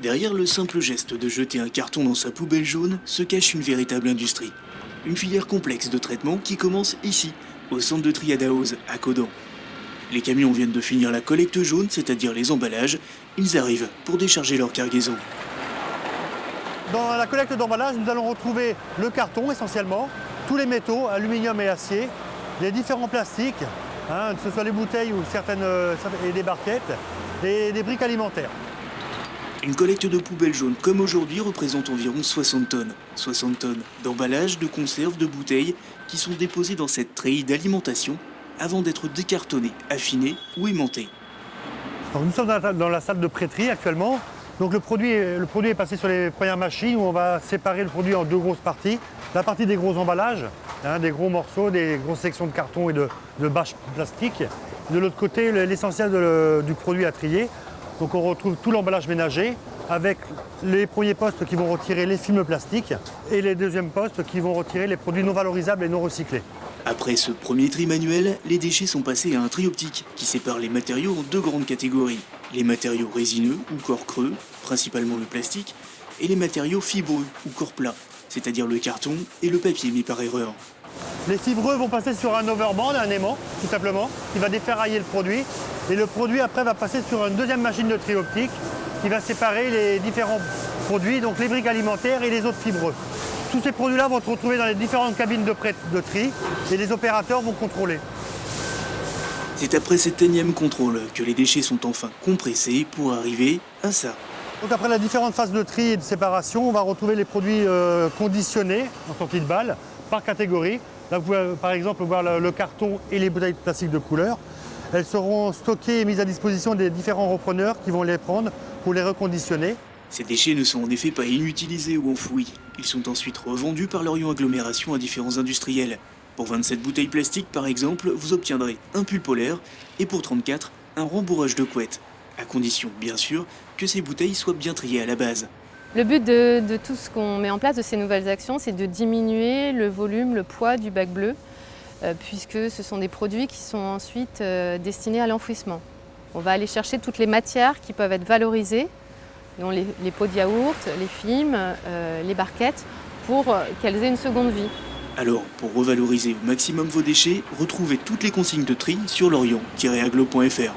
Derrière le simple geste de jeter un carton dans sa poubelle jaune se cache une véritable industrie. Une filière complexe de traitement qui commence ici, au centre de tri Adaoz, à Caudan. Les camions viennent de finir la collecte jaune, c'est-à-dire les emballages. Ils arrivent pour décharger leur cargaison. Dans la collecte d'emballage, nous allons retrouver le carton essentiellement, tous les métaux, aluminium et acier, les différents plastiques, que ce soit les bouteilles ou et des barquettes, et des briques alimentaires. Une collecte de poubelles jaunes comme aujourd'hui représente environ 60 tonnes. 60 tonnes d'emballages, de conserves, de bouteilles qui sont déposées dans cette treillis d'alimentation avant d'être décartonnés, affinés ou aimantés. Donc nous sommes dans la salle de prêterie actuellement. Donc le produit est passé sur les premières machines où on va séparer le produit en deux grosses parties. La partie des gros emballages, des gros morceaux, des grosses sections de carton et de bâches plastiques. De l'autre côté, l'essentiel du produit à trier. Donc on retrouve tout l'emballage ménager avec les premiers postes qui vont retirer les films plastiques et les deuxièmes postes qui vont retirer les produits non valorisables et non recyclés. Après ce premier tri manuel, les déchets sont passés à un tri optique qui sépare les matériaux en deux grandes catégories. Les matériaux résineux ou corps creux, principalement le plastique, et les matériaux fibreux ou corps plats, c'est-à-dire le carton et le papier mis par erreur. Les fibreux vont passer sur un overband, un aimant, tout simplement, qui va déferrailler le produit. Et le produit, après, va passer sur une deuxième machine de tri optique qui va séparer les différents produits, donc les briques alimentaires et les autres fibreux. Tous ces produits-là vont se retrouver dans les différentes cabines de tri et les opérateurs vont contrôler. C'est après cet énième contrôle que les déchets sont enfin compressés pour arriver à ça. Donc après les différentes phases de tri et de séparation, on va retrouver les produits conditionnés en sortie de balle par catégorie. Là, vous pouvez par exemple voir le carton et les bouteilles de plastique de couleur. Elles seront stockées et mises à disposition des différents repreneurs qui vont les prendre pour les reconditionner. Ces déchets ne sont en effet pas inutilisés ou enfouis. Ils sont ensuite revendus par l'Orient Agglomération à différents industriels. Pour 27 bouteilles plastiques par exemple, vous obtiendrez un pull polaire et pour 34, un rembourrage de couette. À condition, bien sûr, que ces bouteilles soient bien triées à la base. Le but de tout ce qu'on met en place, de ces nouvelles actions, c'est de diminuer le volume, le poids du bac bleu, puisque ce sont des produits qui sont ensuite destinés à l'enfouissement. On va aller chercher toutes les matières qui peuvent être valorisées, dont les pots de yaourt, les films, les barquettes, pour qu'elles aient une seconde vie. Alors, pour revaloriser au maximum vos déchets, retrouvez toutes les consignes de tri sur lorient-aglo.fr.